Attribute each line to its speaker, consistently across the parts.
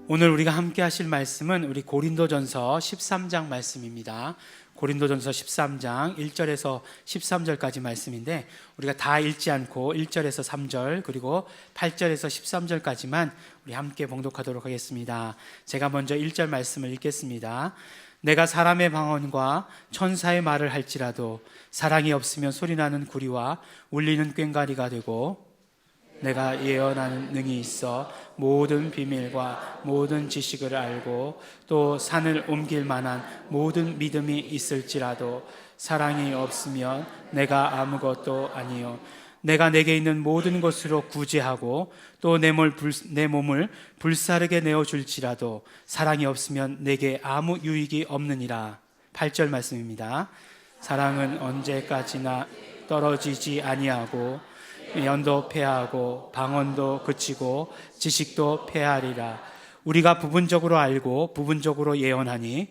Speaker 1: 오늘 우리가 함께 하실 말씀은 우리 고린도전서 13장 말씀입니다. 고린도전서 13장 1절에서 13절까지 말씀인데 우리가 다 읽지 않고 1절에서 3절 그리고 8절에서 13절까지만 우리 함께 봉독하도록 하겠습니다. 제가 먼저 1절 말씀을 읽겠습니다. 내가 사람의 방언과 천사의 말을 할지라도 사랑이 없으면 소리나는 구리와 울리는 꽹과리가 되고, 내가 예언하는 능이 있어 모든 비밀과 모든 지식을 알고 또 산을 옮길 만한 모든 믿음이 있을지라도 사랑이 없으면 내가 아무것도 아니요, 내가 내게 있는 모든 것으로 구제하고 또 내 몸을 불사르게 내어줄지라도 사랑이 없으면 내게 아무 유익이 없느니라. 8절 말씀입니다. 사랑은 언제까지나 떨어지지 아니하고 연도 패하고 방언도 그치고 지식도 패하리라. 우리가 부분적으로 알고 부분적으로 예언하니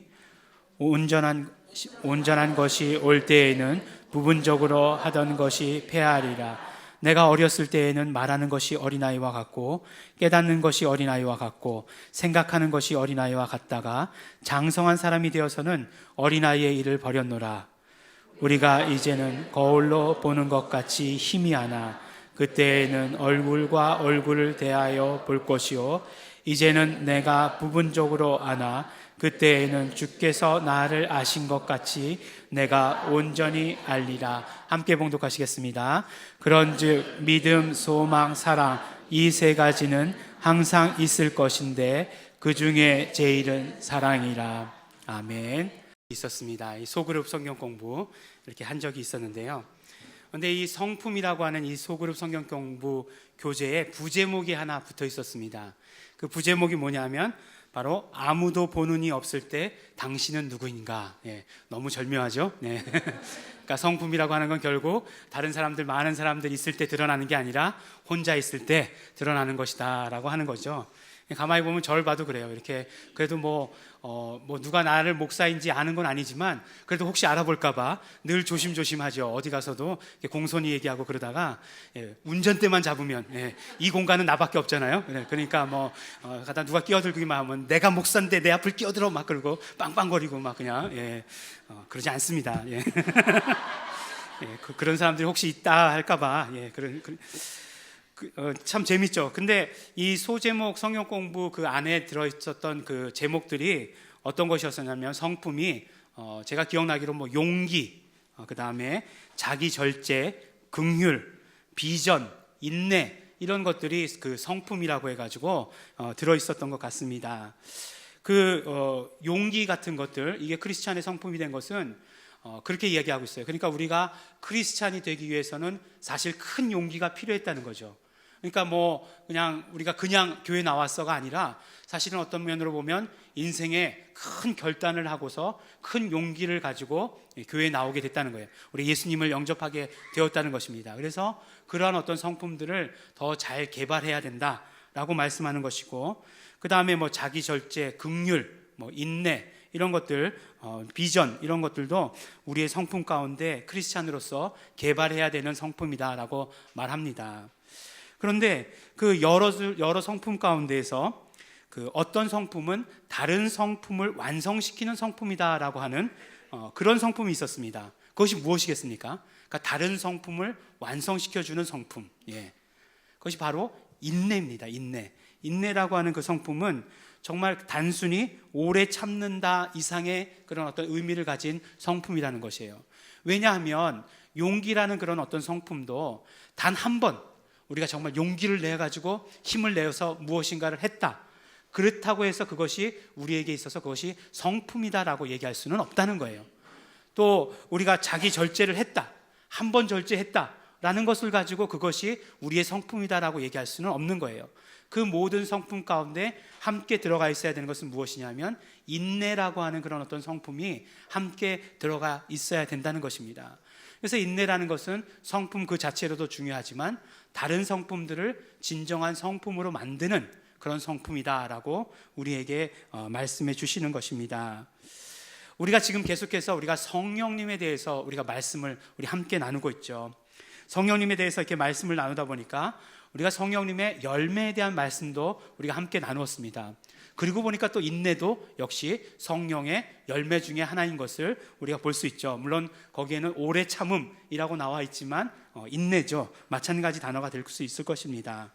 Speaker 1: 온전한 것이 올 때에는 부분적으로 하던 것이 패하리라. 내가 어렸을 때에는 말하는 것이 어린아이와 같고 깨닫는 것이 어린아이와 같고 생각하는 것이 어린아이와 같다가 장성한 사람이 되어서는 어린아이의 일을 버렸노라. 우리가 이제는 거울로 보는 것 같이 희미하나 그때에는 얼굴과 얼굴을 대하여 볼 것이요, 이제는 내가 부분적으로 아나 그때에는 주께서 나를 아신 것 같이 내가 온전히 알리라. 함께 봉독하시겠습니다. 그런즉 믿음, 소망, 사랑 이 세 가지는 항상 있을 것인데 그 중에 제일은 사랑이라. 아멘. 있었습니다. 이 소그룹 성경 공부 이렇게 한 적이 있었는데요. 그런데 이 성품이라고 하는 이 소그룹 성경 공부 교재에 부제목이 하나 붙어 있었습니다. 그 부제목이 뭐냐면 바로 아무도 보는 이 없을 때 당신은 누구인가. 너무 절묘하죠. 그러니까 성품이라고 하는 건 결국 다른 사람들, 많은 사람들이 있을 때 드러나는 게 아니라 혼자 있을 때 드러나는 것이다 라고 하는 거죠. 가만히 보면 저를 봐도 그래요. 이렇게 그래도 뭐 누가 나를 목사인지 아는 건 아니지만 그래도 혹시 알아볼까봐 늘 조심조심하죠. 어디 가서도 공손히 얘기하고 그러다가 운전대만 잡으면 이 공간은 나밖에 없잖아요. 그러니까 가다 누가 끼어들기만 하면 내가 목사인데 내 앞을 끼어들어 막 그러고 빵빵거리고 막 그냥 그러지 않습니다. 그런 사람들이 혹시 있다 할까봐 참 재밌죠. 근데 이 소제목 성경 공부 그 안에 들어있었던 그 제목들이 어떤 것이었냐면 성품이 제가 기억나기로 용기, 그 다음에 자기 절제, 긍휼, 비전, 인내 이런 것들이 그 성품이라고 해가지고 들어있었던 것 같습니다. 용기 같은 것들, 이게 크리스찬의 성품이 된 것은 그렇게 이야기하고 있어요. 그러니까 우리가 크리스찬이 되기 위해서는 사실 큰 용기가 필요했다는 거죠. 그러니까 우리가 그냥 교회 나왔어가 아니라 사실은 어떤 면으로 보면 인생에 큰 결단을 하고서 큰 용기를 가지고 교회에 나오게 됐다는 거예요. 우리 예수님을 영접하게 되었다는 것입니다. 그래서 그러한 어떤 성품들을 더 잘 개발해야 된다라고 말씀하는 것이고, 그 다음에 자기 절제, 긍휼, 인내 이런 것들, 비전 이런 것들도 우리의 성품 가운데 크리스찬으로서 개발해야 되는 성품이다라고 말합니다. 그런데 그 여러 성품 가운데에서 그 어떤 성품은 다른 성품을 완성시키는 성품이다라고 하는 그런 성품이 있었습니다. 그것이 무엇이겠습니까? 그러니까 다른 성품을 완성시켜주는 성품. 그것이 바로 인내입니다. 인내라고 하는 그 성품은 정말 단순히 오래 참는다 이상의 그런 어떤 의미를 가진 성품이라는 것이에요. 왜냐하면 용기라는 그런 어떤 성품도 단 한 번 우리가 정말 용기를 내가지고 힘을 내어서 무엇인가를 했다, 그렇다고 해서 그것이 우리에게 있어서 그것이 성품이다라고 얘기할 수는 없다는 거예요. 또 우리가 자기 절제를 했다, 한 번 절제했다라는 것을 가지고 그것이 우리의 성품이다라고 얘기할 수는 없는 거예요. 그 모든 성품 가운데 함께 들어가 있어야 되는 것은 무엇이냐면 인내라고 하는 그런 어떤 성품이 함께 들어가 있어야 된다는 것입니다. 그래서 인내라는 것은 성품 그 자체로도 중요하지만 다른 성품들을 진정한 성품으로 만드는 그런 성품이다라고 우리에게 말씀해 주시는 것입니다. 우리가 지금 계속해서 우리가 성령님에 대해서 우리가 말씀을 우리 함께 나누고 있죠. 성령님에 대해서 이렇게 말씀을 나누다 보니까 우리가 성령님의 열매에 대한 말씀도 우리가 함께 나누었습니다. 그리고 보니까 또 인내도 역시 성령의 열매 중에 하나인 것을 우리가 볼 수 있죠. 물론 거기에는 오래 참음이라고 나와 있지만 인내죠. 마찬가지 단어가 될 수 있을 것입니다.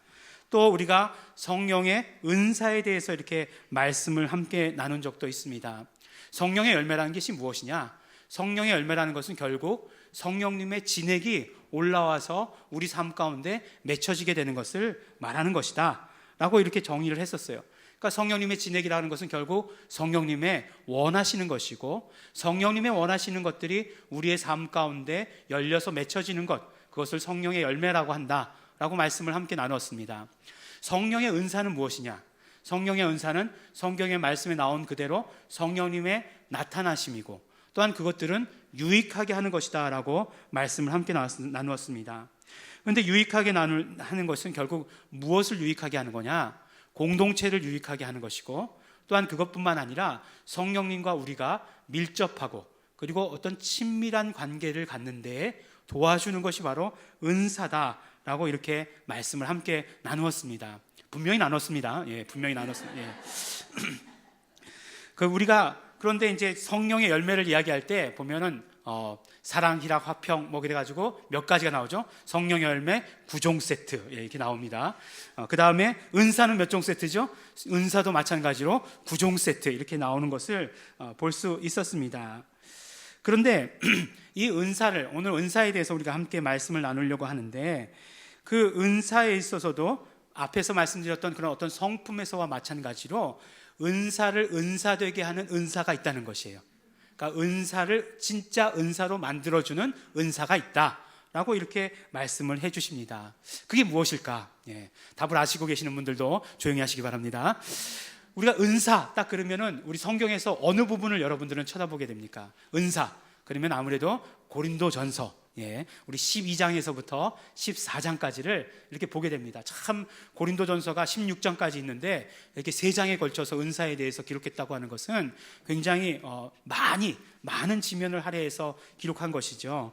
Speaker 1: 또 우리가 성령의 은사에 대해서 이렇게 말씀을 함께 나눈 적도 있습니다. 성령의 열매라는 것이 무엇이냐? 성령의 열매라는 것은 결국 성령님의 진액이 올라와서 우리 삶 가운데 맺혀지게 되는 것을 말하는 것이다 라고 이렇게 정의를 했었어요. 그러니까 성령님의 진액이라는 것은 결국 성령님의 원하시는 것이고, 성령님의 원하시는 것들이 우리의 삶 가운데 열려서 맺혀지는 것, 그것을 성령의 열매라고 한다라고 말씀을 함께 나눴습니다. 성령의 은사는 무엇이냐? 성령의 은사는 성경의 말씀에 나온 그대로 성령님의 나타나심이고, 또한 그것들은 유익하게 하는 것이다 라고 말씀을 함께 나누었습니다. 그런데 유익하게 하는 것은 결국 무엇을 유익하게 하는 거냐? 공동체를 유익하게 하는 것이고, 또한 그것뿐만 아니라 성령님과 우리가 밀접하고 그리고 어떤 친밀한 관계를 갖는 데에 도와주는 것이 바로 은사다라고 이렇게 말씀을 함께 나누었습니다. 분명히 나눴습니다. 예, 분명히 나눴습니다. 예. 그런데 이제 성령의 열매를 이야기할 때 보면은 사랑, 희락, 화평 뭐 그래가지고 몇 가지가 나오죠. 성령의 열매 9종 세트 이렇게 나옵니다. 그 다음에 은사는 몇 종 세트죠? 은사도 마찬가지로 9종 세트 이렇게 나오는 것을 볼 수 있었습니다. 그런데 이 은사를, 오늘 은사에 대해서 우리가 함께 말씀을 나누려고 하는데, 그 은사에 있어서도 앞에서 말씀드렸던 그런 어떤 성품에서와 마찬가지로 은사를 은사되게 하는 은사가 있다는 것이에요. 그러니까 은사를 진짜 은사로 만들어주는 은사가 있다라고 이렇게 말씀을 해주십니다. 그게 무엇일까? 예, 답을 아시고 계시는 분들도 조용히 하시기 바랍니다. 우리가 은사 딱 그러면은 우리 성경에서 어느 부분을 여러분들은 쳐다보게 됩니까? 은사 그러면 아무래도 고린도전서, 예, 우리 12장에서부터 14장까지를 이렇게 보게 됩니다. 참 고린도전서가 16장까지 있는데 이렇게 3장에 걸쳐서 은사에 대해서 기록했다고 하는 것은 굉장히 많은 지면을 할애해서 기록한 것이죠.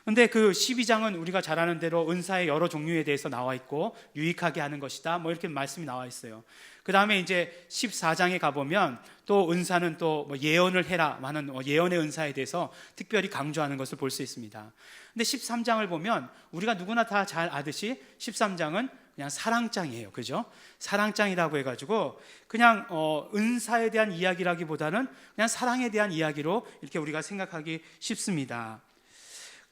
Speaker 1: 근데 그 12장은 우리가 잘 아는 대로 은사의 여러 종류에 대해서 나와 있고 유익하게 하는 것이다 뭐 이렇게 말씀이 나와 있어요. 그 다음에 이제 14장에 가보면 또 은사는 또 뭐 예언을 해라 하는 예언의 은사에 대해서 특별히 강조하는 것을 볼 수 있습니다. 근데 13장을 보면 우리가 누구나 다 잘 아듯이 13장은 그냥 사랑장이에요. 그죠? 사랑장이라고 해가지고 그냥 은사에 대한 이야기라기보다는 그냥 사랑에 대한 이야기로 이렇게 우리가 생각하기 쉽습니다.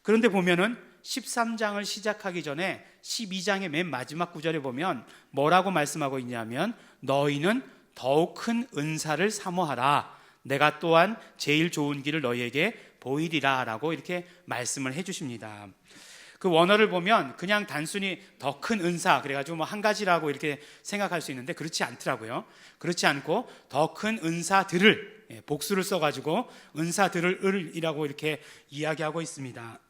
Speaker 1: 그런데 보면은 13장을 시작하기 전에 12장의 맨 마지막 구절에 보면 뭐라고 말씀하고 있냐면, 너희는 더욱 큰 은사를 사모하라. 내가 또한 제일 좋은 길을 너희에게 보이리라 라고 이렇게 말씀을 해주십니다. 그 원어를 보면 그냥 단순히 더 큰 은사 그래가지고 뭐 한 가지라고 이렇게 생각할 수 있는데 그렇지 않더라고요. 그렇지 않고 더 큰 은사들을, 복수를 써가지고 은사들을이라고 이렇게 이야기하고 있습니다.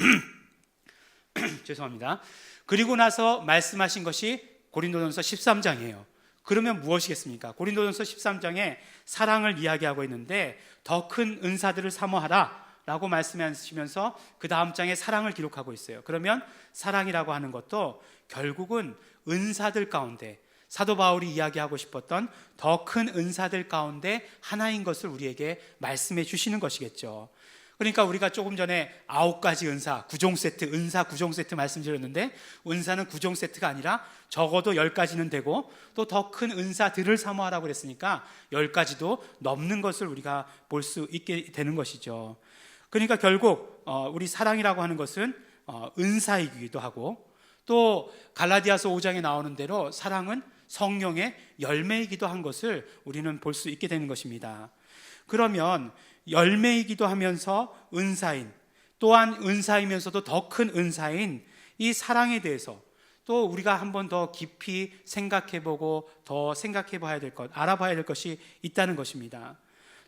Speaker 1: 죄송합니다. 그리고 나서 말씀하신 것이 고린도전서 13장이에요. 그러면 무엇이겠습니까? 고린도전서 13장에 사랑을 이야기하고 있는데 더 큰 은사들을 사모하라 라고 말씀하시면서 그 다음 장에 사랑을 기록하고 있어요. 그러면 사랑이라고 하는 것도 결국은 은사들 가운데, 사도 바울이 이야기하고 싶었던 더 큰 은사들 가운데 하나인 것을 우리에게 말씀해 주시는 것이겠죠. 그러니까 우리가 조금 전에 9가지 은사, 9종 세트, 은사 9종 세트 말씀드렸는데, 은사는 9종 세트가 아니라 적어도 10가지는 되고 또 더 큰 은사들을 사모하라고 그랬으니까 10가지도 넘는 것을 우리가 볼 수 있게 되는 것이죠. 그러니까 결국 우리 사랑이라고 하는 것은 은사이기도 하고, 또 갈라디아서 5장에 나오는 대로 사랑은 성령의 열매이기도 한 것을 우리는 볼 수 있게 되는 것입니다. 그러면 열매이기도 하면서 은사인, 또한 은사이면서도 더 큰 은사인 이 사랑에 대해서 또 우리가 한 번 더 깊이 생각해보고 더 생각해봐야 될 것, 알아봐야 될 것이 있다는 것입니다.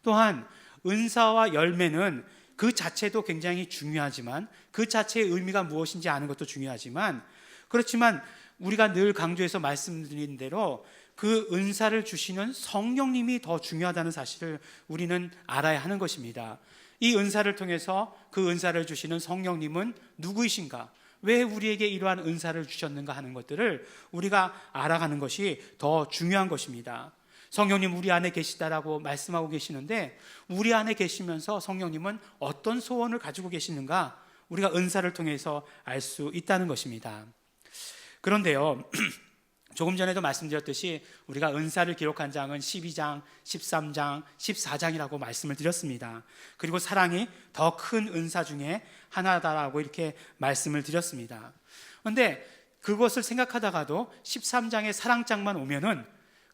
Speaker 1: 또한 은사와 열매는 그 자체도 굉장히 중요하지만, 그 자체의 의미가 무엇인지 아는 것도 중요하지만, 그렇지만 우리가 늘 강조해서 말씀드린 대로 그 은사를 주시는 성령님이 더 중요하다는 사실을 우리는 알아야 하는 것입니다. 이 은사를 통해서 그 은사를 주시는 성령님은 누구이신가? 왜 우리에게 이러한 은사를 주셨는가 하는 것들을 우리가 알아가는 것이 더 중요한 것입니다. 성령님 우리 안에 계시다라고 말씀하고 계시는데, 우리 안에 계시면서 성령님은 어떤 소원을 가지고 계시는가 우리가 은사를 통해서 알 수 있다는 것입니다. 그런데요, 조금 전에도 말씀드렸듯이 우리가 은사를 기록한 장은 12장, 13장, 14장이라고 말씀을 드렸습니다. 그리고 사랑이 더 큰 은사 중에 하나다라고 이렇게 말씀을 드렸습니다. 그런데 그것을 생각하다가도 13장의 사랑장만 오면은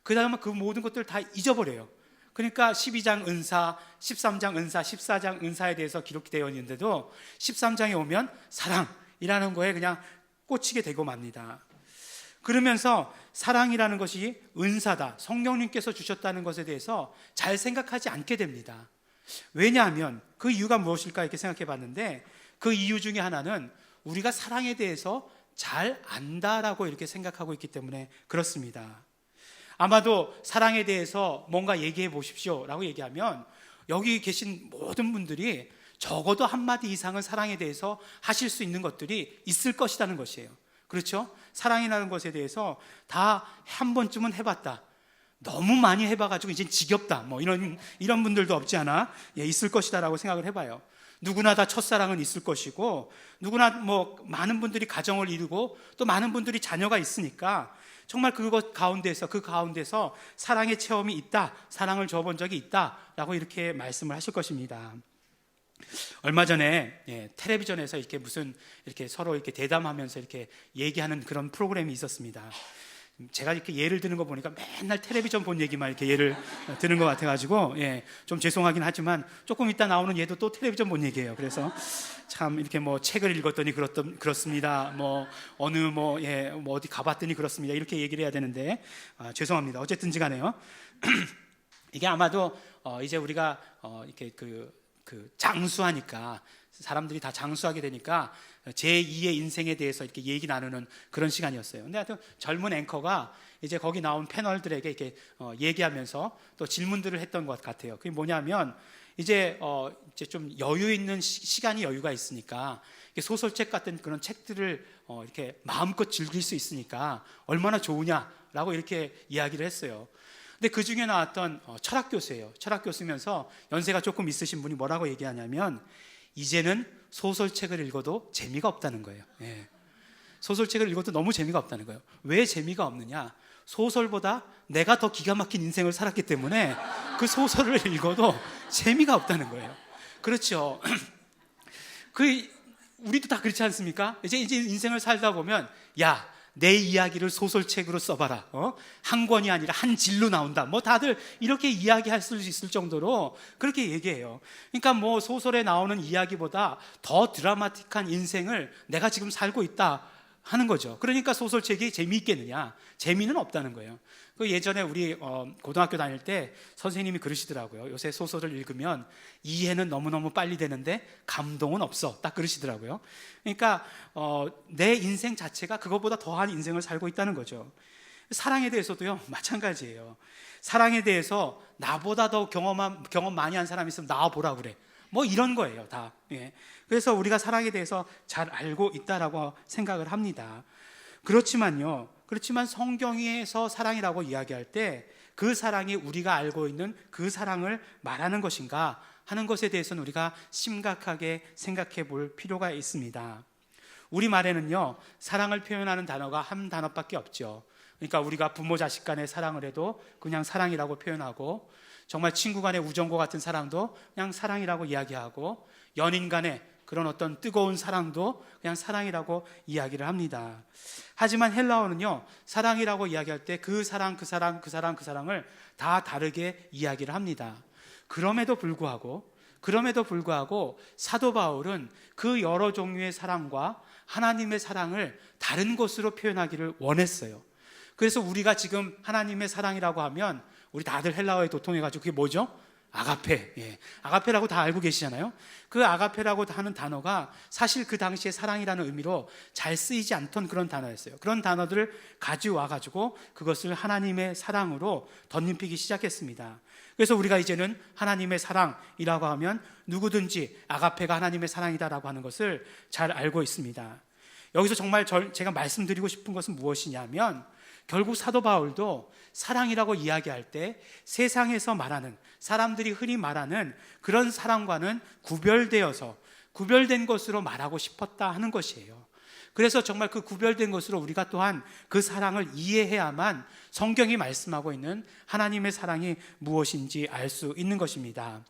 Speaker 1: 그 다음에 그 모든 것들을 다 잊어버려요. 그러니까 12장 은사, 13장 은사, 14장 은사에 대해서 기록되어 있는데도 13장에 오면 사랑이라는 거에 그냥 꽂히게 되고 맙니다. 그러면서 사랑이라는 것이 은사다, 성령님께서 주셨다는 것에 대해서 잘 생각하지 않게 됩니다. 왜냐하면 그 이유가 무엇일까 이렇게 생각해 봤는데, 그 이유 중에 하나는 우리가 사랑에 대해서 잘 안다라고 이렇게 생각하고 있기 때문에 그렇습니다. 아마도 사랑에 대해서 뭔가 얘기해 보십시오 라고 얘기하면 여기 계신 모든 분들이 적어도 한마디 이상은 사랑에 대해서 하실 수 있는 것들이 있을 것이라는 것이에요. 그렇죠? 사랑이라는 것에 대해서 다 한 번쯤은 해봤다, 너무 많이 해봐가지고 이제 지겹다, 뭐 이런 분들도 없지 않아 있을 것이다라고 생각을 해봐요. 누구나 다 첫사랑은 있을 것이고, 누구나 뭐 많은 분들이 가정을 이루고 또 많은 분들이 자녀가 있으니까 정말 그 가운데서 사랑의 체험이 있다, 사랑을 줘본 적이 있다라고 이렇게 말씀을 하실 것입니다. 얼마 전에 텔레비전에서 이렇게 서로 이렇게 대담하면서 이렇게 얘기하는 그런 프로그램이 있었습니다. 제가 이렇게 예를 드는 거 보니까 맨날 텔레비전 본 얘기만 이렇게 예를 드는 것 같아가지고 좀 죄송하긴 하지만 조금 이따 나오는 예도 또 텔레비전 본 얘기예요. 그래서 참 이렇게 뭐 책을 읽었더니 그렇습니다. 뭐 어느 뭐 어디 가봤더니 그렇습니다. 이렇게 얘기를 해야 되는데 죄송합니다. 어쨌든지 간에요. 이게 아마도 이제 우리가 이렇게 그 장수하니까, 사람들이 다 장수하게 되니까 제2의 인생에 대해서 이렇게 얘기 나누는 그런 시간이었어요. 근데 하여튼 젊은 앵커가 이제 거기 나온 패널들에게 이렇게 얘기하면서 또 질문들을 했던 것 같아요. 그게 뭐냐면 이제 좀 여유 있는 시간이 여유가 있으니까 소설책 같은 그런 책들을 이렇게 마음껏 즐길 수 있으니까 얼마나 좋으냐라고 이렇게 이야기를 했어요. 근데 그 중에 나왔던 철학 교수예요. 철학 교수면서 연세가 조금 있으신 분이 뭐라고 얘기하냐면, 이제는 소설책을 읽어도 재미가 없다는 거예요. 소설책을 읽어도 너무 재미가 없다는 거예요. 왜 재미가 없느냐? 소설보다 내가 더 기가 막힌 인생을 살았기 때문에 그 소설을 읽어도 재미가 없다는 거예요. 그렇죠. 우리도 다 그렇지 않습니까? 이제 인생을 살다 보면 내 이야기를 소설책으로 써봐라. 한 권이 아니라 한 질로 나온다. 뭐 다들 이렇게 이야기할 수 있을 정도로 그렇게 얘기해요. 그러니까 뭐 소설에 나오는 이야기보다 더 드라마틱한 인생을 내가 지금 살고 있다 하는 거죠. 그러니까 소설책이 재미있겠느냐? 재미는 없다는 거예요. 그 예전에 우리 고등학교 다닐 때 선생님이 그러시더라고요. 요새 소설을 읽으면 이해는 너무너무 빨리 되는데 감동은 없어. 딱 그러시더라고요. 그러니까 내 인생 자체가 그것보다 더한 인생을 살고 있다는 거죠. 사랑에 대해서도요 마찬가지예요. 사랑에 대해서 나보다 더 경험 많이 한 사람이 있으면 나와보라 그래. 뭐 이런 거예요 다. 그래서 우리가 사랑에 대해서 잘 알고 있다라고 생각을 합니다. 그렇지만 성경에서 사랑이라고 이야기할 때 그 사랑이 우리가 알고 있는 그 사랑을 말하는 것인가 하는 것에 대해서는 우리가 심각하게 생각해 볼 필요가 있습니다. 우리말에는요 사랑을 표현하는 단어가 한 단어밖에 없죠. 그러니까 우리가 부모 자식 간의 사랑을 해도 그냥 사랑이라고 표현하고, 정말 친구 간의 우정과 같은 사랑도 그냥 사랑이라고 이야기하고, 연인 간의 그런 어떤 뜨거운 사랑도 그냥 사랑이라고 이야기를 합니다. 하지만 헬라어는요 사랑이라고 이야기할 때 그 사랑을 다 다르게 이야기를 합니다. 그럼에도 불구하고 사도 바울은 그 여러 종류의 사랑과 하나님의 사랑을 다른 것으로 표현하기를 원했어요. 그래서 우리가 지금 하나님의 사랑이라고 하면 우리 다들 헬라어에 도통해가지고 그게 뭐죠? 아가페. 아가페라고 다 알고 계시잖아요. 그 아가페라고 하는 단어가 사실 그 당시에 사랑이라는 의미로 잘 쓰이지 않던 그런 단어였어요. 그런 단어들을 가져와가지고 그것을 하나님의 사랑으로 덧입히기 시작했습니다. 그래서 우리가 이제는 하나님의 사랑이라고 하면 누구든지 아가페가 하나님의 사랑이다라고 하는 것을 잘 알고 있습니다. 여기서 정말 제가 말씀드리고 싶은 것은 무엇이냐면, 결국 사도 바울도 사랑이라고 이야기할 때 세상에서 말하는, 사람들이 흔히 말하는 그런 사랑과는 구별된 것으로 말하고 싶었다 하는 것이에요. 그래서 정말 그 구별된 것으로 우리가 또한 그 사랑을 이해해야만 성경이 말씀하고 있는 하나님의 사랑이 무엇인지 알 수 있는 것입니다.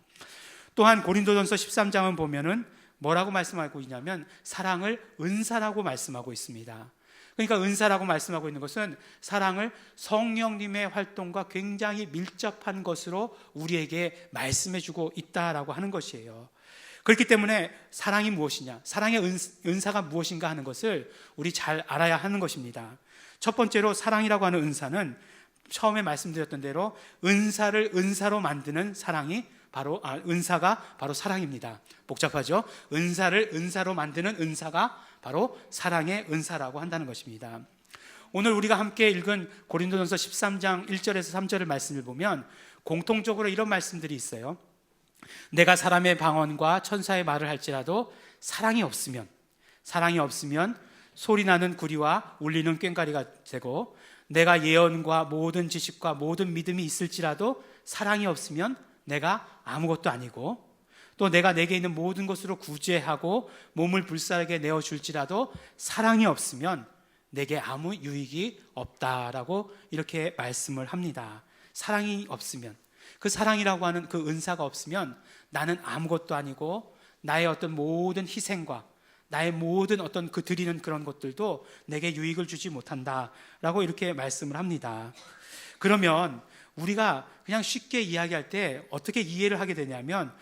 Speaker 1: 또한 고린도전서 13장은 보면은 뭐라고 말씀하고 있냐면, 사랑을 은사라고 말씀하고 있습니다. 그러니까 은사라고 말씀하고 있는 것은 사랑을 성령님의 활동과 굉장히 밀접한 것으로 우리에게 말씀해주고 있다라고 하는 것이에요. 그렇기 때문에 사랑이 무엇이냐, 사랑의 은사가 무엇인가 하는 것을 우리 잘 알아야 하는 것입니다. 첫 번째로 사랑이라고 하는 은사는 처음에 말씀드렸던 대로 은사를 은사로 만드는 은사가 바로 사랑입니다. 복잡하죠? 은사를 은사로 만드는 은사가 바로 사랑의 은사라고 한다는 것입니다. 오늘 우리가 함께 읽은 고린도전서 13장 1절에서 3절의 말씀을 보면 공통적으로 이런 말씀들이 있어요. 내가 사람의 방언과 천사의 말을 할지라도 사랑이 없으면 소리나는 구리와 울리는 꽹과리가 되고, 내가 예언과 모든 지식과 모든 믿음이 있을지라도 사랑이 없으면 내가 아무것도 아니고, 또 내가 내게 있는 모든 것으로 구제하고 몸을 불사르게 내어줄지라도 사랑이 없으면 내게 아무 유익이 없다라고 이렇게 말씀을 합니다. 사랑이 없으면, 그 사랑이라고 하는 그 은사가 없으면 나는 아무것도 아니고, 나의 어떤 모든 희생과 나의 모든 어떤 그 드리는 그런 것들도 내게 유익을 주지 못한다라고 이렇게 말씀을 합니다. 그러면 우리가 그냥 쉽게 이야기할 때 어떻게 이해를 하게 되냐면,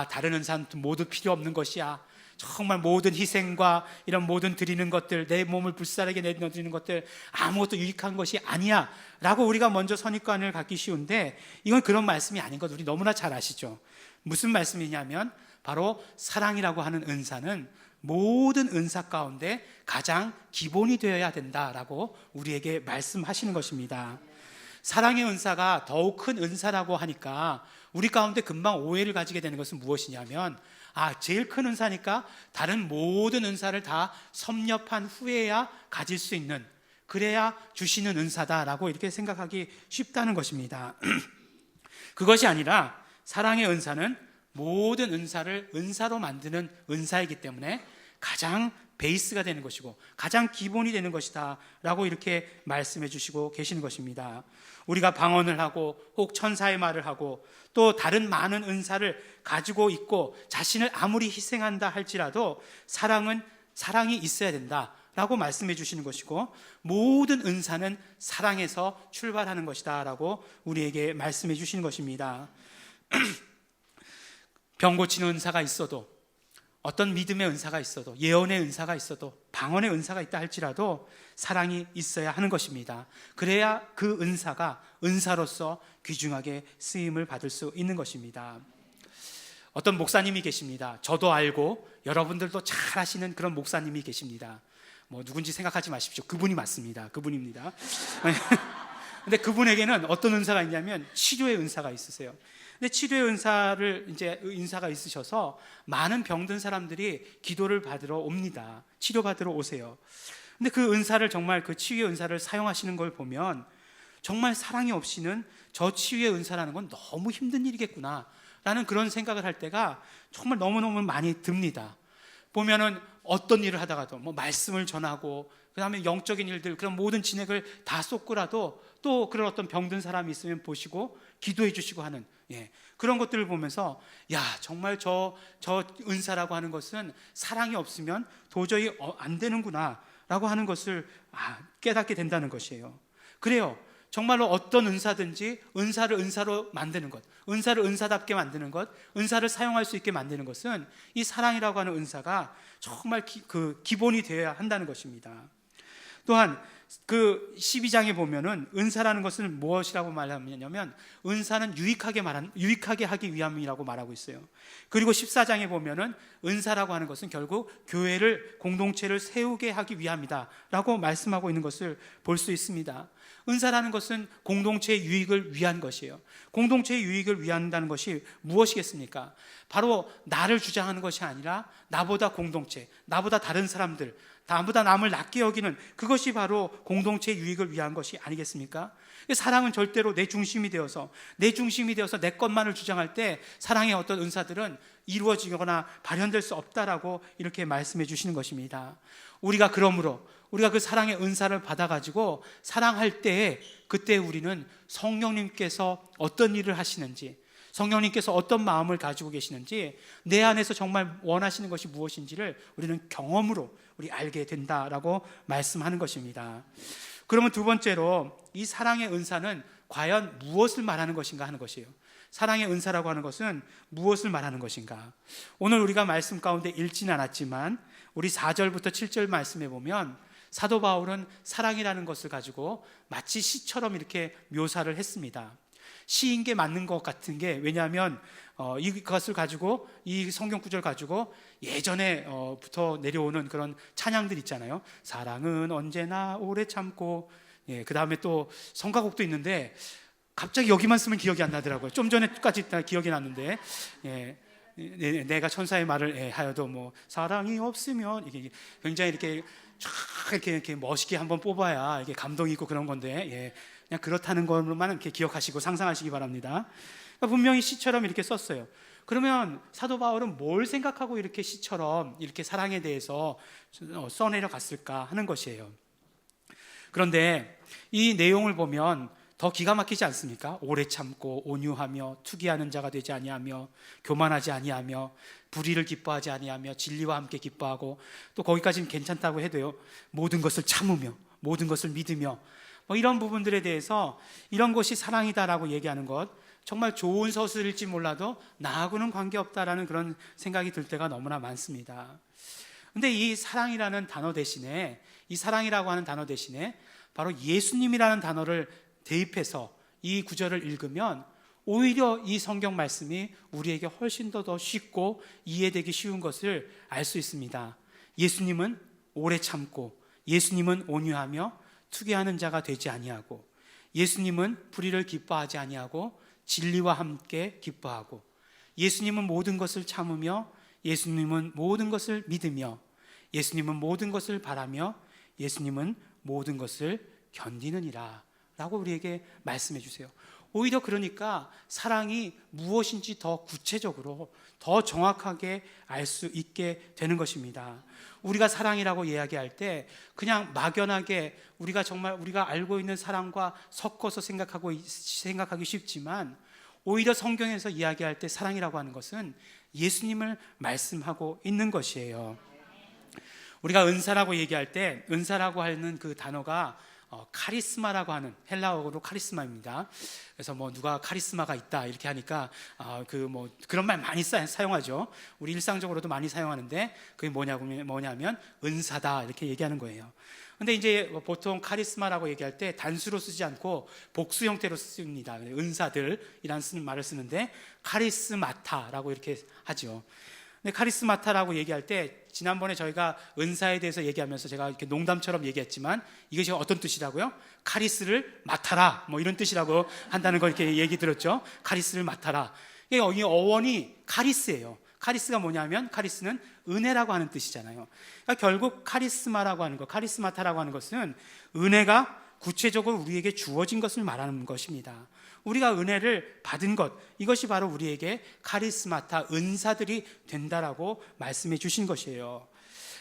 Speaker 1: 다른 은사는 모두 필요 없는 것이야, 정말 모든 희생과 이런 모든 드리는 것들, 내 몸을 불사르게 내드리는 것들 아무것도 유익한 것이 아니야 라고 우리가 먼저 선입관을 갖기 쉬운데, 이건 그런 말씀이 아닌 것 우리 너무나 잘 아시죠? 무슨 말씀이냐면, 바로 사랑이라고 하는 은사는 모든 은사 가운데 가장 기본이 되어야 된다라고 우리에게 말씀하시는 것입니다. 사랑의 은사가 더욱 큰 은사라고 하니까 우리 가운데 금방 오해를 가지게 되는 것은 무엇이냐면, 제일 큰 은사니까 다른 모든 은사를 다 섭렵한 후에야 가질 수 있는, 그래야 주시는 은사다라고 이렇게 생각하기 쉽다는 것입니다. 그것이 아니라 사랑의 은사는 모든 은사를 은사로 만드는 은사이기 때문에 가장 베이스가 되는 것이고 가장 기본이 되는 것이다 라고 이렇게 말씀해 주시고 계시는 것입니다. 우리가 방언을 하고 혹 천사의 말을 하고 또 다른 많은 은사를 가지고 있고 자신을 아무리 희생한다 할지라도 사랑이 있어야 된다 라고 말씀해 주시는 것이고, 모든 은사는 사랑에서 출발하는 것이다 라고 우리에게 말씀해 주시는 것입니다. 병 고치는 은사가 있어도, 어떤 믿음의 은사가 있어도, 예언의 은사가 있어도, 방언의 은사가 있다 할지라도 사랑이 있어야 하는 것입니다. 그래야 그 은사가 은사로서 귀중하게 쓰임을 받을 수 있는 것입니다. 어떤 목사님이 계십니다. 저도 알고 여러분들도 잘 아시는 그런 목사님이 계십니다. 누군지 생각하지 마십시오. 그분이 맞습니다. 그분입니다. 근데 그분에게는 어떤 은사가 있냐면 치료의 은사가 있으세요. 근데 치료의 은사가 있으셔서 많은 병든 사람들이 기도를 받으러 옵니다. 치료받으러 오세요. 근데 그 은사를 정말 그 치유의 은사를 사용하시는 걸 보면 정말 사랑이 없이는 저 치유의 은사라는 건 너무 힘든 일이겠구나 라는 그런 생각을 할 때가 정말 너무너무 많이 듭니다. 보면은 어떤 일을 하다가도 말씀을 전하고 그 다음에 영적인 일들, 그런 모든 진액을 다 쏟고라도 또 그런 어떤 병든 사람이 있으면 보시고 기도해 주시고 하는 그런 것들을 보면서 정말 저 은사라고 하는 것은 사랑이 없으면 도저히 안 되는구나 라고 하는 것을 깨닫게 된다는 것이에요. 그래요. 정말로 어떤 은사든지 은사를 은사로 만드는 것, 은사를 은사답게 만드는 것, 은사를 사용할 수 있게 만드는 것은 이 사랑이라고 하는 은사가 정말 기본이 되어야 한다는 것입니다. 또한 그 12장에 보면은 은사라는 것은 무엇이라고 말하냐면 은사는 유익하게 하기 위함이라고 말하고 있어요. 그리고 14장에 보면은 은사라고 하는 것은 결국 공동체를 세우게 하기 위함이다 라고 말씀하고 있는 것을 볼 수 있습니다. 은사라는 것은 공동체의 유익을 위한 것이에요. 공동체의 유익을 위한다는 것이 무엇이겠습니까? 바로 나를 주장하는 것이 아니라 나보다 공동체, 나보다 다른 사람들, 나보다 남을 낮게 여기는 그것이 바로 공동체의 유익을 위한 것이 아니겠습니까? 사랑은 절대로 내 중심이 되어서 내 것만을 주장할 때 사랑의 어떤 은사들은 이루어지거나 발현될 수 없다라고 이렇게 말씀해 주시는 것입니다. 우리가 그 사랑의 은사를 받아가지고 사랑할 때에 그때 우리는 성령님께서 어떤 일을 하시는지, 성령님께서 어떤 마음을 가지고 계시는지, 내 안에서 정말 원하시는 것이 무엇인지를 우리는 경험으로 우리 알게 된다라고 말씀하는 것입니다. 그러면 두 번째로 이 사랑의 은사는 과연 무엇을 말하는 것인가 하는 것이에요. 사랑의 은사라고 하는 것은 무엇을 말하는 것인가? 오늘 우리가 말씀 가운데 읽지는 않았지만 우리 4절부터 7절 말씀에 보면 사도 바울은 사랑이라는 것을 가지고 마치 시처럼 이렇게 묘사를 했습니다. 시인 게 맞는 것 같은 게, 왜냐하면 이것을 가지고, 이 성경 구절 가지고 예전에부터 내려오는 그런 찬양들 있잖아요. 사랑은 언제나 오래 참고, 그 다음에 또 성가곡도 있는데 갑자기 여기만 쓰면 기억이 안 나더라고요. 좀 전에까지 기억이 났는데, 내가 천사의 말을 하여도 뭐 사랑이 없으면, 이게 굉장히 이렇게 쫙 이렇게 멋있게 한번 뽑아야 이게 감동이 있고 그런 건데, 그냥 그렇다는 것만 이렇게 기억하시고 상상하시기 바랍니다. 그러니까 분명히 시처럼 이렇게 썼어요. 그러면 사도 바울은 뭘 생각하고 이렇게 시처럼 이렇게 사랑에 대해서 써내려 갔을까 하는 것이에요. 그런데 이 내용을 보면 더 기가 막히지 않습니까? 오래 참고 온유하며 투기하는 자가 되지 아니하며 교만하지 아니하며 불의를 기뻐하지 아니하며 진리와 함께 기뻐하고, 또 거기까지는 괜찮다고 해도요, 모든 것을 참으며 모든 것을 믿으며, 이런 부분들에 대해서 이런 것이 사랑이다라고 얘기하는 것, 정말 좋은 서술일지 몰라도 나하고는 관계없다라는 그런 생각이 들 때가 너무나 많습니다. 근데 이 사랑이라는 단어 대신에, 이 사랑이라고 하는 단어 대신에 바로 예수님이라는 단어를 대입해서 이 구절을 읽으면 오히려 이 성경 말씀이 우리에게 훨씬 더 쉽고 이해되기 쉬운 것을 알 수 있습니다. 예수님은 오래 참고, 예수님은 온유하며 투기하는 자가 되지 아니하고, 예수님은 불의를 기뻐하지 아니하고 진리와 함께 기뻐하고, 예수님은 모든 것을 참으며, 예수님은 모든 것을 믿으며, 예수님은 모든 것을 바라며, 예수님은 모든 것을 견디느니라 라고 우리에게 말씀해 주세요. 오히려 그러니까 사랑이 무엇인지 더 구체적으로, 더 정확하게 알 수 있게 되는 것입니다. 우리가 사랑이라고 이야기할 때 그냥 막연하게 우리가 알고 있는 사랑과 섞어서 생각하기 쉽지만, 오히려 성경에서 이야기할 때 사랑이라고 하는 것은 예수님을 말씀하고 있는 것이에요. 우리가 은사라고 얘기할 때, 은사라고 하는 그 단어가 카리스마라고 하는 헬라어로 카리스마입니다. 그래서 누가 카리스마가 있다 이렇게 하니까 그런 말 많이 사용하죠. 우리 일상적으로도 많이 사용하는데, 그게 뭐냐면 은사다 이렇게 얘기하는 거예요. 근데 이제 보통 카리스마라고 얘기할 때 단수로 쓰지 않고 복수 형태로 씁니다. 은사들이라는 말을 쓰는데 카리스마타라고 이렇게 하죠. 근데 카리스마타라고 얘기할 때, 지난번에 저희가 은사에 대해서 얘기하면서 제가 이렇게 농담처럼 얘기했지만 이것이 어떤 뜻이라고요? 카리스를 맡아라, 이런 뜻이라고 한다는 걸 이렇게 얘기 들었죠. 카리스를 맡아라. 이 어원이 카리스예요. 카리스가 뭐냐면, 카리스는 은혜라고 하는 뜻이잖아요. 그러니까 결국 카리스마라고 하는 것, 카리스마타라고 하는 것은 은혜가 구체적으로 우리에게 주어진 것을 말하는 것입니다. 우리가 은혜를 받은 것, 이것이 바로 우리에게 카리스마타, 은사들이 된다라고 말씀해 주신 것이에요.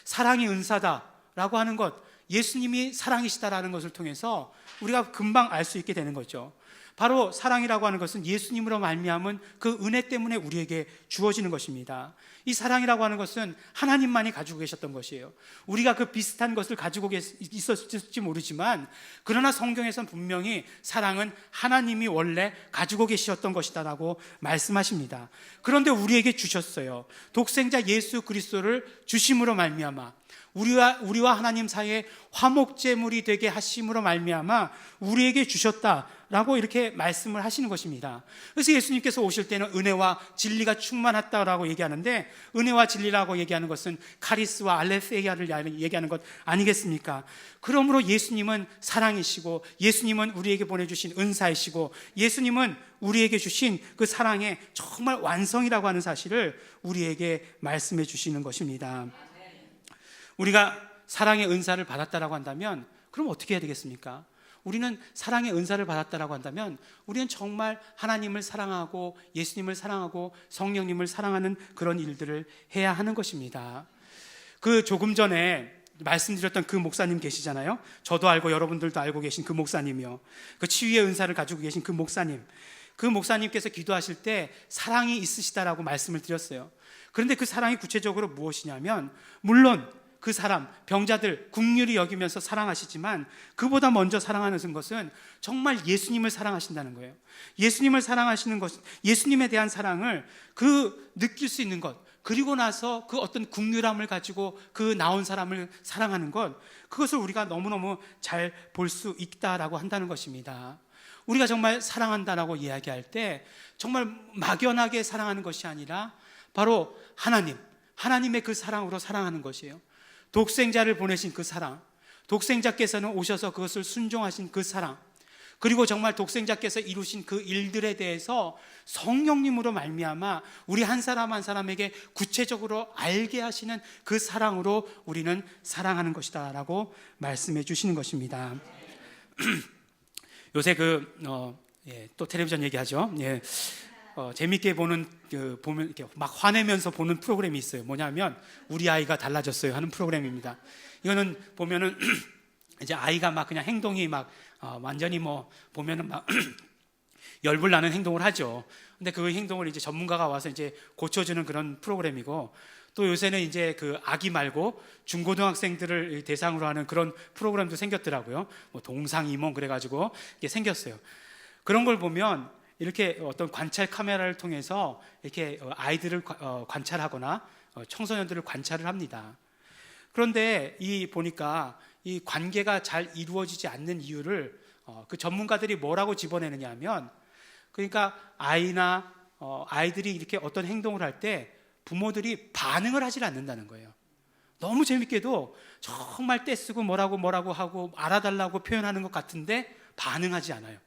Speaker 1: 사랑이 은사다라고 하는 것, 예수님이 사랑이시다라는 것을 통해서 우리가 금방 알 수 있게 되는 거죠. 바로 사랑이라고 하는 것은 예수님으로 말미암은 그 은혜 때문에 우리에게 주어지는 것입니다. 이 사랑이라고 하는 것은 하나님만이 가지고 계셨던 것이에요. 우리가 그 비슷한 것을 가지고 있었을지 모르지만, 그러나 성경에서는 분명히 사랑은 하나님이 원래 가지고 계셨던 것이다라고 말씀하십니다. 그런데 우리에게 주셨어요. 독생자 예수 그리스도를 주심으로 말미암아 우리와 하나님 사이에 화목제물이 되게 하심으로 말미암아 우리에게 주셨다라고 이렇게 말씀을 하시는 것입니다. 그래서 예수님께서 오실 때는 은혜와 진리가 충만했다라고 얘기하는데, 은혜와 진리라고 얘기하는 것은 카리스와 알레세이아를 얘기하는 것 아니겠습니까? 그러므로 예수님은 사랑이시고, 예수님은 우리에게 보내주신 은사이시고, 예수님은 우리에게 주신 그 사랑의 정말 완성이라고 하는 사실을 우리에게 말씀해 주시는 것입니다. 우리가 사랑의 은사를 받았다라고 한다면 그럼 어떻게 해야 되겠습니까? 우리는 사랑의 은사를 받았다라고 한다면 우리는 정말 하나님을 사랑하고 예수님을 사랑하고 성령님을 사랑하는 그런 일들을 해야 하는 것입니다. 그 조금 전에 말씀드렸던 그 목사님 계시잖아요. 저도 알고 여러분들도 알고 계신 그 목사님이요. 그 치유의 은사를 가지고 계신 그 목사님. 그 목사님께서 기도하실 때 사랑이 있으시다라고 말씀을 드렸어요. 그런데 그 사랑이 구체적으로 무엇이냐면 물론 그 사람, 병자들 긍휼히 여기면서 사랑하시지만 그보다 먼저 사랑하는 것은 정말 예수님을 사랑하신다는 거예요. 예수님을 사랑하시는 것, 예수님에 대한 사랑을 느낄 수 있는 것, 그리고 나서 그 어떤 긍휼함을 가지고 그 나온 사람을 사랑하는 것, 그것을 우리가 너무너무 잘 볼 수 있다라고 한다는 것입니다. 우리가 정말 사랑한다라고 이야기할 때 정말 막연하게 사랑하는 것이 아니라 바로 하나님의 그 사랑으로 사랑하는 것이에요. 독생자를 보내신 그 사랑, 독생자께서는 오셔서 그것을 순종하신 그 사랑, 그리고 정말 독생자께서 이루신 그 일들에 대해서 성령님으로 말미암아 우리 한 사람 한 사람에게 구체적으로 알게 하시는 그 사랑으로 우리는 사랑하는 것이다 라고 말씀해 주시는 것입니다. 요새 또 텔레비전 얘기하죠. 재밌게 보면 이렇게 막 화내면서 보는 프로그램이 있어요. 뭐냐면 우리 아이가 달라졌어요 하는 프로그램입니다. 이거는 보면은 이제 아이가 막 그냥 행동이 막 완전히 보면은 막 열불 나는 행동을 하죠. 근데 그 행동을 이제 전문가가 와서 이제 고쳐주는 그런 프로그램이고, 또 요새는 이제 그 아기 말고 중고등학생들을 대상으로 하는 그런 프로그램도 생겼더라고요. 동상이몽 그래가지고 이게 생겼어요. 그런 걸 보면 이렇게 어떤 관찰 카메라를 통해서 이렇게 아이들을 관찰하거나 청소년들을 관찰을 합니다. 그런데 보니까 이 관계가 잘 이루어지지 않는 이유를 그 전문가들이 뭐라고 집어내느냐 하면, 그러니까 아이들이 이렇게 어떤 행동을 할 때 부모들이 반응을 하질 않는다는 거예요. 너무 재밌게도 정말 떼쓰고 뭐라고 하고 알아달라고 표현하는 것 같은데 반응하지 않아요.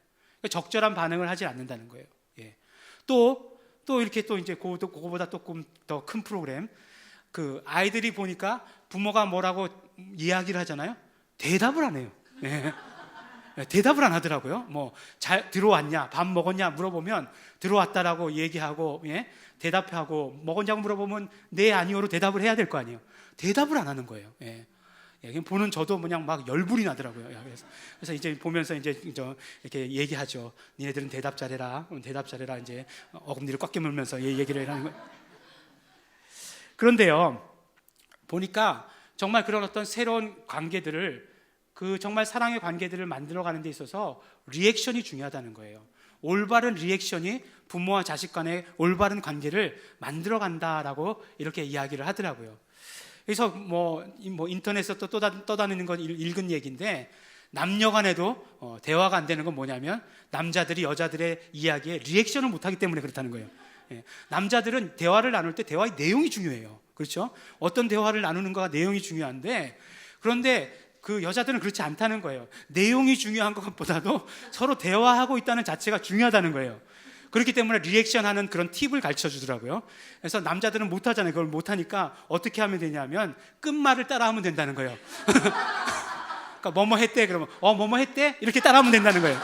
Speaker 1: 적절한 반응을 하지 않는다는 거예요. 예. 또 이렇게 또 이제 그거보다 조금 더 큰 프로그램, 그 아이들이 보니까 부모가 뭐라고 이야기를 하잖아요. 대답을 안 해요. 예. 대답을 안 하더라고요. 잘 들어왔냐, 밥 먹었냐 물어보면 들어왔다라고 얘기하고, 예? 대답하고, 먹었냐고 물어보면 네 아니오로 대답을 해야 될 거 아니에요. 대답을 안 하는 거예요. 예. 보는 저도 그냥 막 열불이 나더라고요. 그래서 이제 보면서 이제 이렇게 얘기하죠. 니네들은 대답 잘해라. 이제 어금니를 꽉 깨물면서 얘기를 하는 거예요. 그런데요, 보니까 정말 그런 어떤 새로운 관계들을, 정말 사랑의 관계들을 만들어가는 데 있어서 리액션이 중요하다는 거예요. 올바른 리액션이 부모와 자식 간의 올바른 관계를 만들어간다라고 이렇게 이야기를 하더라고요. 그래서 인터넷에서 또 떠다니는 건 읽은 얘기인데, 남녀 간에도 대화가 안 되는 건 뭐냐면 남자들이 여자들의 이야기에 리액션을 못하기 때문에 그렇다는 거예요. 예. 남자들은 대화를 나눌 때 대화의 내용이 중요해요. 그렇죠? 어떤 대화를 나누는가가 내용이 중요한데, 그런데 그 여자들은 그렇지 않다는 거예요. 내용이 중요한 것보다도 서로 대화하고 있다는 자체가 중요하다는 거예요. 그렇기 때문에 리액션하는 그런 팁을 가르쳐 주더라고요. 그래서 남자들은 못하잖아요. 그걸 못하니까 어떻게 하면 되냐면 끝말을 따라하면 된다는 거예요. 그러니까 뭐뭐 했대 그러면 뭐뭐 했대 이렇게 따라하면 된다는 거예요.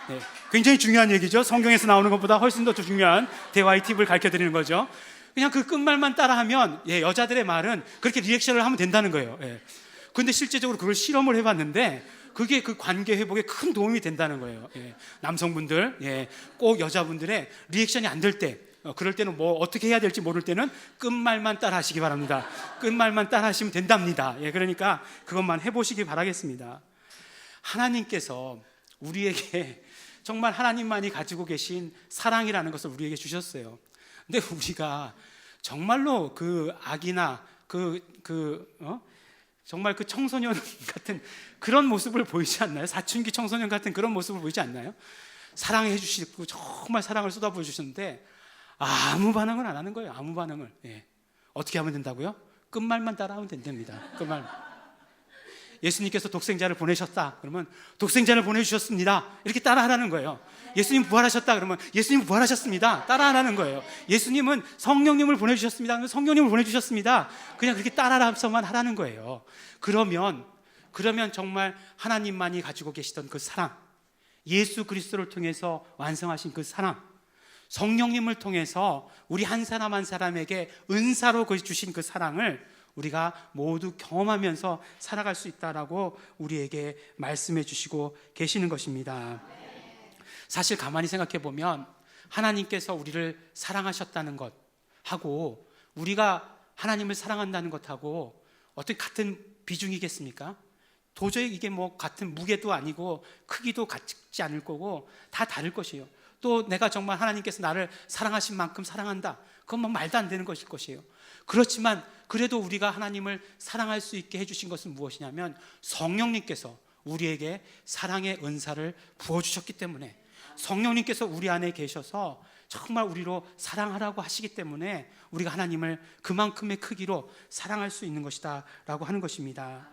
Speaker 1: 네, 굉장히 중요한 얘기죠. 성경에서 나오는 것보다 훨씬 더 중요한 대화의 팁을 가르쳐 드리는 거죠. 그냥 그 끝말만 따라하면 여자들의 말은 그렇게 리액션을 하면 된다는 거예요. 그런데 실제적으로 그걸 실험을 해봤는데 그게 그 관계 회복에 큰 도움이 된다는 거예요. 남성분들, 꼭 여자분들의 리액션이 안 될 때, 그럴 때는 어떻게 해야 될지 모를 때는 끝말만 따라 하시기 바랍니다. 끝말만 따라 하시면 된답니다. 그러니까 그것만 해보시기 바라겠습니다. 하나님께서 우리에게 정말 하나님만이 가지고 계신 사랑이라는 것을 우리에게 주셨어요. 근데 우리가 정말로 그 아기나 정말 그 청소년 같은 그런 모습을 보이지 않나요? 사춘기 청소년 같은 그런 모습을 보이지 않나요? 사랑해 주시고 정말 사랑을 쏟아부어 주셨는데 아무 반응을 안 하는 거예요. 아무 반응을. 어떻게 하면 된다고요? 끝말만 따라하면 된답니다. 끝말. 예수님께서 독생자를 보내셨다 그러면 독생자를 보내주셨습니다 이렇게 따라하라는 거예요. 예수님 부활하셨다 그러면 예수님 부활하셨습니다. 따라 안 하는 거예요. 예수님은 성령님을 보내주셨습니다. 그러면 성령님을 보내주셨습니다. 그냥 그렇게 따라서만 하라는 거예요. 그러면 정말 하나님만이 가지고 계시던 그 사랑, 예수 그리스도를 통해서 완성하신 그 사랑, 성령님을 통해서 우리 한 사람 한 사람에게 은사로 주신 그 사랑을 우리가 모두 경험하면서 살아갈 수 있다라고 우리에게 말씀해 주시고 계시는 것입니다. 사실 가만히 생각해 보면 하나님께서 우리를 사랑하셨다는 것하고 우리가 하나님을 사랑한다는 것하고 어떻게 같은 비중이겠습니까? 도저히 이게 뭐 같은 무게도 아니고 크기도 같지 않을 거고 다 다를 것이에요. 또 내가 정말 하나님께서 나를 사랑하신 만큼 사랑한다, 그건 뭐 말도 안 되는 것일 것이에요. 그렇지만 그래도 우리가 하나님을 사랑할 수 있게 해주신 것은 무엇이냐면 성령님께서 우리에게 사랑의 은사를 부어주셨기 때문에, 성령님께서 우리 안에 계셔서 정말 우리로 사랑하라고 하시기 때문에 우리가 하나님을 그만큼의 크기로 사랑할 수 있는 것이다 라고 하는 것입니다.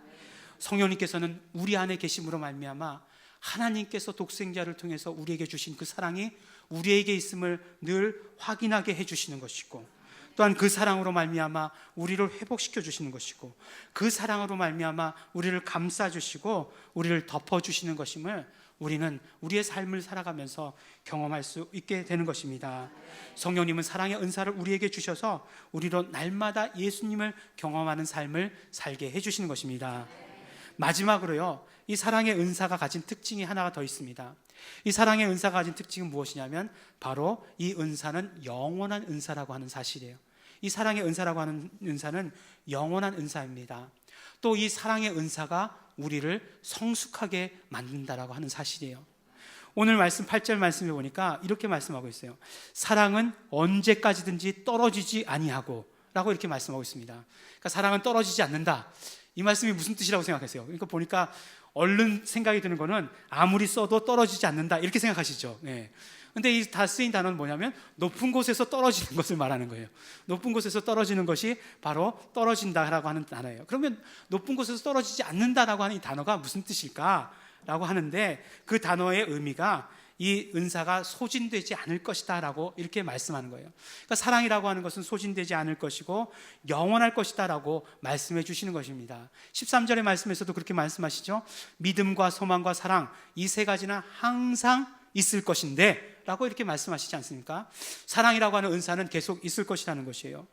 Speaker 1: 성령님께서는 우리 안에 계심으로 말미암아 하나님께서 독생자를 통해서 우리에게 주신 그 사랑이 우리에게 있음을 늘 확인하게 해주시는 것이고, 또한 그 사랑으로 말미암아 우리를 회복시켜 주시는 것이고, 그 사랑으로 말미암아 우리를 감싸주시고 우리를 덮어주시는 것임을 우리는 우리의 삶을 살아가면서 경험할 수 있게 되는 것입니다. 성령님은 사랑의 은사를 우리에게 주셔서 우리로 날마다 예수님을 경험하는 삶을 살게 해주시는 것입니다. 마지막으로요, 이 사랑의 은사가 가진 특징이 하나가 더 있습니다. 이 사랑의 은사가 가진 특징은 무엇이냐면 바로 이 은사는 영원한 은사라고 하는 사실이에요. 이 사랑의 은사라고 하는 은사는 영원한 은사입니다. 또 이 사랑의 은사가 우리를 성숙하게 만든다라고 하는 사실이에요. 오늘 말씀 8절 말씀에 보니까 이렇게 말씀하고 있어요. 사랑은 언제까지든지 떨어지지 아니하고 라고 이렇게 말씀하고 있습니다. 그러니까 사랑은 떨어지지 않는다. 이 말씀이 무슨 뜻이라고 생각하세요? 그러니까 보니까 얼른 생각이 드는 거는 아무리 써도 떨어지지 않는다 이렇게 생각하시죠. 네. 근데 이 다 쓰인 단어는 뭐냐면 높은 곳에서 떨어지는 것을 말하는 거예요. 높은 곳에서 떨어지는 것이 바로 떨어진다라고 하는 단어예요. 그러면 높은 곳에서 떨어지지 않는다라고 하는 이 단어가 무슨 뜻일까라고 하는데, 그 단어의 의미가 이 은사가 소진되지 않을 것이다 라고 이렇게 말씀하는 거예요. 그러니까 사랑이라고 하는 것은 소진되지 않을 것이고 영원할 것이다 라고 말씀해 주시는 것입니다. 13절의 말씀에서도 그렇게 말씀하시죠. 믿음과 소망과 사랑, 이 세 가지는 항상 있을 것인데 라고 이렇게 말씀하시지 않습니까? 사랑이라고 하는 은사는 계속 있을 것이라는 것이에요.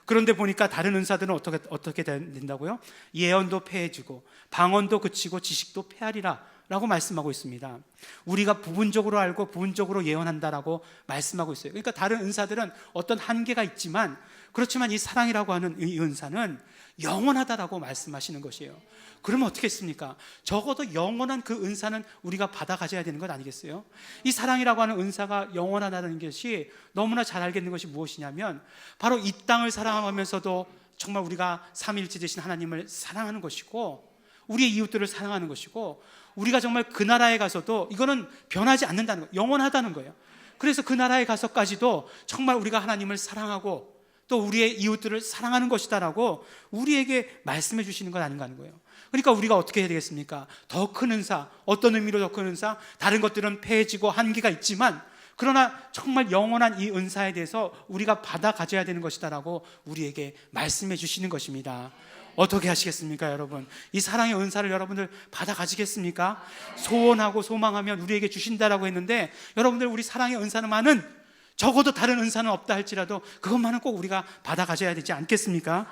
Speaker 1: 그런데 보니까 다른 은사들은 어떻게 된다고요? 예언도 패해지고 방언도 그치고 지식도 패하리라 라고 말씀하고 있습니다. 우리가 부분적으로 알고 부분적으로 예언한다라고 말씀하고 있어요. 그러니까 다른 은사들은 어떤 한계가 있지만, 그렇지만 이 사랑이라고 하는 이 은사는 영원하다라고 말씀하시는 것이에요. 그러면 어떻게 했습니까? 적어도 영원한 그 은사는 우리가 받아 가져야 되는 것 아니겠어요? 이 사랑이라고 하는 은사가 영원하다는 것이 너무나 잘 알겠는 것이 무엇이냐면 바로 이 땅을 사랑하면서도 정말 우리가 삼위일체 되신 하나님을 사랑하는 것이고, 우리의 이웃들을 사랑하는 것이고, 우리가 정말 그 나라에 가서도 이거는 변하지 않는다는 거예요. 영원하다는 거예요. 그래서 그 나라에 가서까지도 정말 우리가 하나님을 사랑하고 또 우리의 이웃들을 사랑하는 것이다라고 우리에게 말씀해 주시는 건 아닌가 하는 거예요. 그러니까 우리가 어떻게 해야 되겠습니까? 더 큰 은사, 어떤 의미로 더 큰 은사? 다른 것들은 패해지고 한계가 있지만 그러나 정말 영원한 이 은사에 대해서 우리가 받아 가져야 되는 것이다라고 우리에게 말씀해 주시는 것입니다. 어떻게 하시겠습니까, 여러분? 이 사랑의 은사를 여러분들 받아 가지겠습니까? 소원하고 소망하면 우리에게 주신다라고 했는데, 여러분들 우리 사랑의 은사는만은 적어도 다른 은사는 없다 할지라도 그것만은 꼭 우리가 받아 가져야 되지 않겠습니까?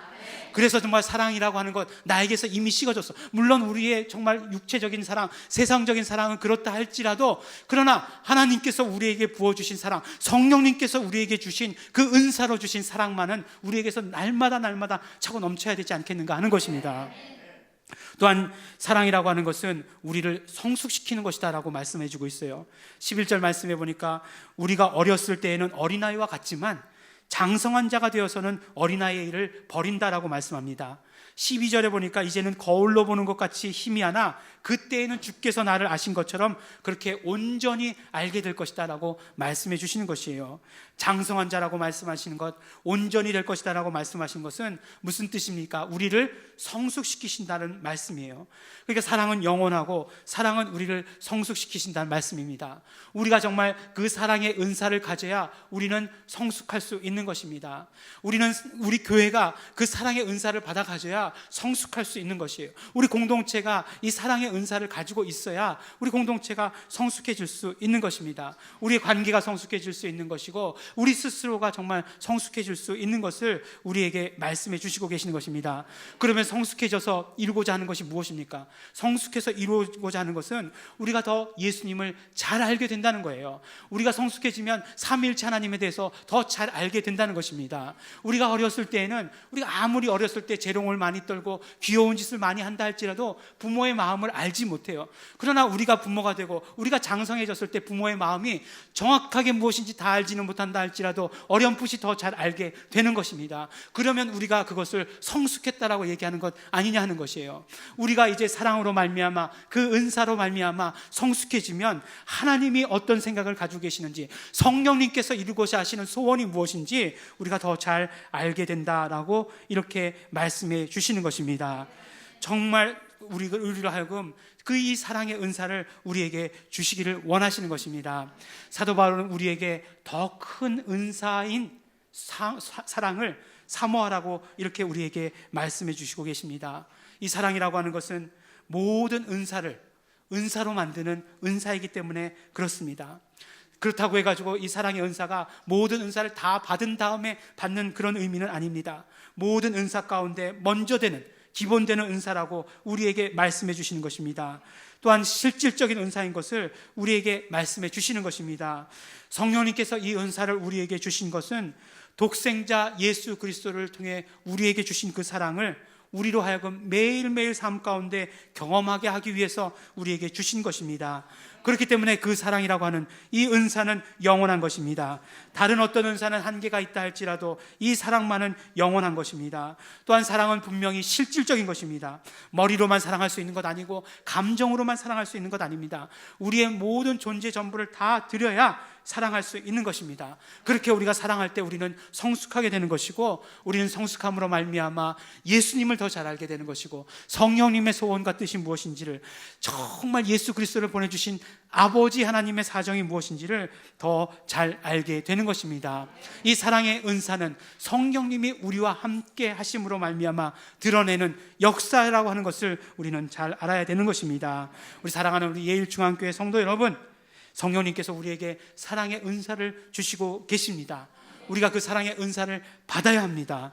Speaker 1: 그래서 정말 사랑이라고 하는 것 나에게서 이미 식어졌어. 물론 우리의 정말 육체적인 사랑, 세상적인 사랑은 그렇다 할지라도, 그러나 하나님께서 우리에게 부어주신 사랑, 성령님께서 우리에게 주신 그 은사로 주신 사랑만은 우리에게서 날마다 차고 넘쳐야 되지 않겠는가 하는 것입니다. 또한 사랑이라고 하는 것은 우리를 성숙시키는 것이다 라고 말씀해 주고 있어요. 11절 말씀해 보니까 우리가 어렸을 때에는 어린아이와 같지만 장성한 자가 되어서는 어린아이의 일을 버린다라고 말씀합니다. 12절에 보니까 이제는 거울로 보는 것 같이 희미하나 그때에는 주께서 나를 아신 것처럼 그렇게 온전히 알게 될 것이다 라고 말씀해 주시는 것이에요. 장성한 자라고 말씀하시는 것, 온전히 될 것이다 라고 말씀하신 것은 무슨 뜻입니까? 우리를 성숙시키신다는 말씀이에요. 그러니까 사랑은 영원하고 사랑은 우리를 성숙시키신다는 말씀입니다. 우리가 정말 그 사랑의 은사를 가져야 우리는 성숙할 수 있는 것입니다. 우리 교회가 그 사랑의 은사를 받아 가져야 성숙할 수 있는 것이에요. 우리 공동체가 이 사랑의 은사를 가지고 있어야 우리 공동체가 성숙해질 수 있는 것입니다. 우리의 관계가 성숙해질 수 있는 것이고 우리 스스로가 정말 성숙해질 수 있는 것을 우리에게 말씀해 주시고 계시는 것입니다. 그러면 성숙해져서 이루고자 하는 것이 무엇입니까? 성숙해서 이루고자 하는 것은 우리가 더 예수님을 잘 알게 된다는 거예요. 우리가 성숙해지면 삼위일체 하나님에 대해서 더 잘 알게 된다는 것입니다. 우리가 어렸을 때에는 우리가 아무리 어렸을 때 재롱을 많이 떨고 귀여운 짓을 많이 한다 할지라도 부모의 마음을 알지 못해요. 그러나 우리가 부모가 되고 우리가 장성해졌을 때 부모의 마음이 정확하게 무엇인지 다 알지는 못한다 할지라도 어렴풋이 더 잘 알게 되는 것입니다. 그러면 우리가 그것을 성숙했다라고 얘기하는 것 아니냐 하는 것이에요. 우리가 이제 사랑으로 말미암아 그 은사로 말미암아 성숙해지면 하나님이 어떤 생각을 가지고 계시는지, 성령님께서 이루고자 하시는 소원이 무엇인지 우리가 더 잘 알게 된다라고 이렇게 말씀해 주시는 것입니다. 정말 우리로 하여금 그 이 사랑의 은사를 우리에게 주시기를 원하시는 것입니다. 사도 바울은 우리에게 더 큰 은사인 사랑을 사모하라고 이렇게 우리에게 말씀해 주시고 계십니다. 이 사랑이라고 하는 것은 모든 은사를 은사로 만드는 은사이기 때문에 그렇습니다. 그렇다고 해가지고 이 사랑의 은사가 모든 은사를 다 받은 다음에 받는 그런 의미는 아닙니다. 모든 은사 가운데 먼저 되는 기본되는 은사라고 우리에게 말씀해 주시는 것입니다. 또한 실질적인 은사인 것을 우리에게 말씀해 주시는 것입니다. 성령님께서 이 은사를 우리에게 주신 것은 독생자 예수 그리스도를 통해 우리에게 주신 그 사랑을 우리로 하여금 매일매일 삶 가운데 경험하게 하기 위해서 우리에게 주신 것입니다. 그렇기 때문에 그 사랑이라고 하는 이 은사는 영원한 것입니다. 다른 어떤 은사는 한계가 있다 할지라도 이 사랑만은 영원한 것입니다. 또한 사랑은 분명히 실질적인 것입니다. 머리로만 사랑할 수 있는 것 아니고 감정으로만 사랑할 수 있는 것 아닙니다. 우리의 모든 존재 전부를 다 드려야 사랑할 수 있는 것입니다. 그렇게 우리가 사랑할 때 우리는 성숙하게 되는 것이고, 우리는 성숙함으로 말미암아 예수님을 더 잘 알게 되는 것이고, 성령님의 소원과 뜻이 무엇인지를, 정말 예수 그리스도를 보내주신 아버지 하나님의 사정이 무엇인지를 더 잘 알게 되는 것입니다. 이 사랑의 은사는 성령님이 우리와 함께 하심으로 말미암아 드러내는 역사라고 하는 것을 우리는 잘 알아야 되는 것입니다. 우리 사랑하는 우리 예일중앙교회 성도 여러분, 성령님께서 우리에게 사랑의 은사를 주시고 계십니다. 우리가 그 사랑의 은사를 받아야 합니다.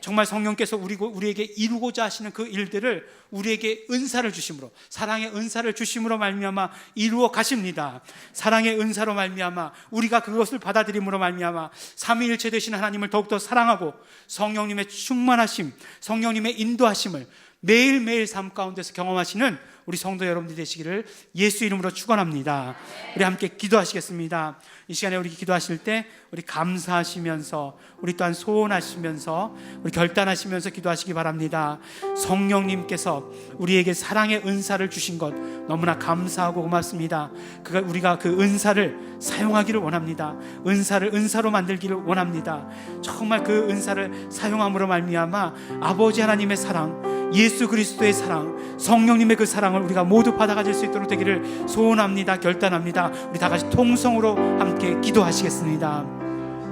Speaker 1: 정말 성령께서 우리에게 이루고자 하시는 그 일들을 우리에게 은사를 주심으로, 사랑의 은사를 주심으로 말미암아 이루어 가십니다. 사랑의 은사로 말미암아 우리가 그것을 받아들임으로 말미암아 삼위일체 되신 하나님을 더욱더 사랑하고 성령님의 충만하심, 성령님의 인도하심을 매일매일 삶 가운데서 경험하시는 우리 성도 여러분들이 되시기를 예수 이름으로 축원합니다. 우리 함께 기도하시겠습니다. 이 시간에 우리 기도하실 때 우리 감사하시면서, 우리 또한 소원하시면서, 우리 결단하시면서 기도하시기 바랍니다. 성령님께서 우리에게 사랑의 은사를 주신 것 너무나 감사하고 고맙습니다. 우리가 그 은사를 사용하기를 원합니다. 은사를 은사로 만들기를 원합니다. 정말 그 은사를 사용함으로 말미암아 아버지 하나님의 사랑, 예수 그리스도의 사랑, 성령님의 그 사랑을 우리가 모두 받아가질 수 있도록 되기를 소원합니다. 결단합니다. 우리 다 같이 통성으로 함께 기도하시겠습니다.